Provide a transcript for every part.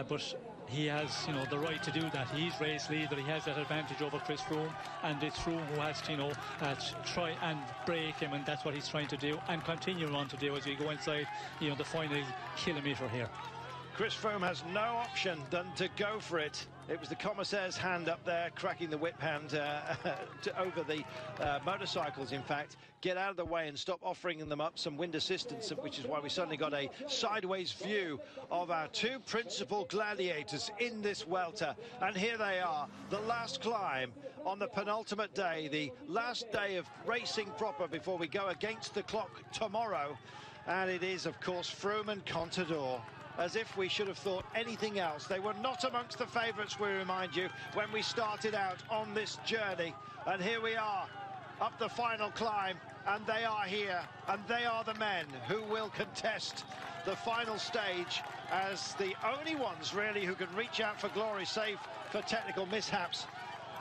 but he has, the right to do that. He's race leader. He has that advantage over Chris Froome, and it's Froome who has to, try and break him, and that's what he's trying to do and continue on to do as we go inside, the final kilometre here. Chris Froome has no option than to go for it. It was the commissaire's hand up there, cracking the whip hand over the motorcycles, in fact. Get out of the way and stop offering them up some wind assistance, which is why we suddenly got a sideways view of our two principal gladiators in this Vuelta. And here they are, the last climb on the penultimate day, the last day of racing proper before we go against the clock tomorrow. And it is, of course, Froome and Contador. As if we should have thought anything else. They were not amongst the favourites, we remind you, when we started out on this journey. And here we are, up the final climb, and they are here, and they are the men who will contest the final stage as the only ones, really, who can reach out for glory, save for technical mishaps.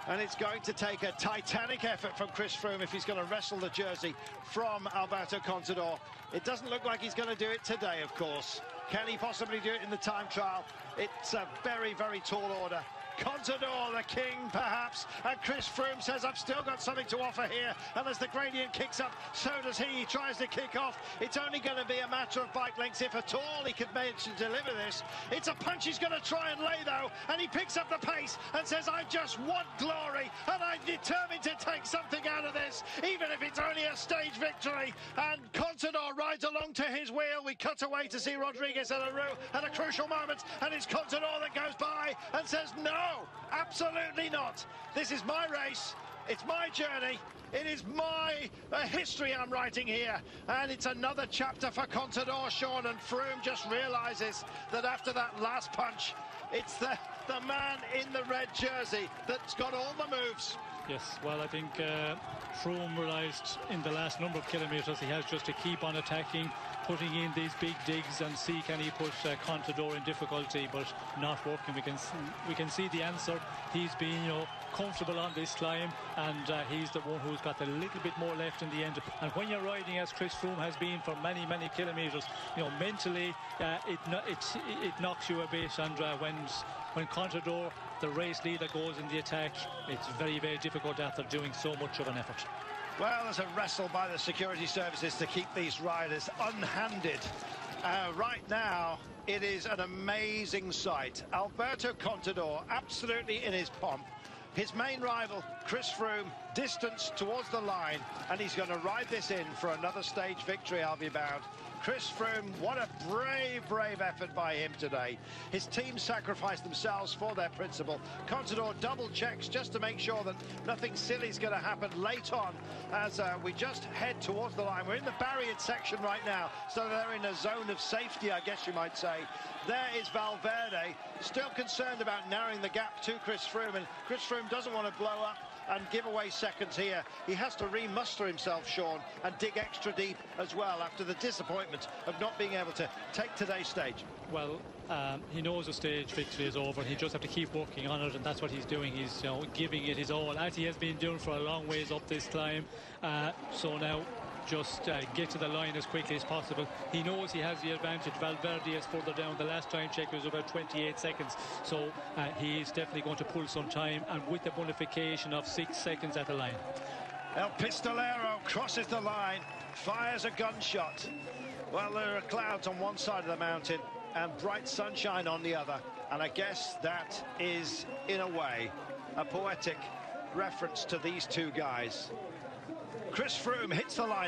And it's going to take a titanic effort from Chris Froome if he's going to wrestle the jersey from Alberto Contador. It doesn't look like he's going to do it today, of course. Can he possibly do it in the time trial? It's a very, very tall order. Contador, the king, perhaps, and Chris Froome says, I've still got something to offer here, and as the gradient kicks up, so does he. He tries to kick off. It's only going to be a matter of bike lengths, if at all he could manage to deliver this. It's a punch he's going to try and lay, though, and he picks up the pace and says, I just want glory, and I'm determined to take something out of this, even if it's only a stage victory. And Contador rides along to his wheel. We cut away to see Rodriguez at a crucial moment, and it's Contador that goes by and says, no, absolutely not. This is my race. It's my journey. It is my history I'm writing here. And it's another chapter for Contador, Sean. And Froome just realises that after that last punch, it's the man in the red jersey that's got all the moves. Yes, well, I think Froome realised in the last number of kilometres he has just to keep on attacking, putting in these big digs and see can he put Contador in difficulty, but not working. We can see the answer. He's been comfortable on this climb, and he's the one who's got a little bit more left in the end. And when you're riding as Chris Froome has been for many, many kilometres, mentally it knocks you a bit. And when Contador, the race leader, goes in the attack, it's very, very difficult after doing so much of an effort. Well, there's a wrestle by the security services to keep these riders unhanded. Right now, it is an amazing sight. Alberto Contador, absolutely in his pomp. His main rival, Chris Froome, distanced towards the line, and he's going to ride this in for another stage victory, I'll be bound. Chris Froome, what a brave, brave effort by him today. His team sacrificed themselves for their principle. Contador double checks just to make sure that nothing silly is going to happen late on as we just head towards the line. We're in the barriered section right now, so they're in a zone of safety, I guess you might say. There is Valverde, still concerned about narrowing the gap to Chris Froome, and Chris Froome doesn't want to blow up and give away seconds here. He has to remuster himself, Sean, and dig extra deep as well after the disappointment of not being able to take today's stage. Well, he knows the stage victory is over. He just have to keep working on it, and that's what he's doing. He's giving it his all, as he has been doing for a long ways up this climb. So now just get to the line as quickly as possible. He knows he has the advantage. Valverde is further down. The last time check was about 28 seconds. So he is definitely going to pull some time, and with the bonification of 6 seconds at the line. El Pistolero crosses the line, fires a gunshot. Well, there are clouds on one side of the mountain and bright sunshine on the other. And I guess that is, in a way, a poetic reference to these two guys. Chris Froome hits the line.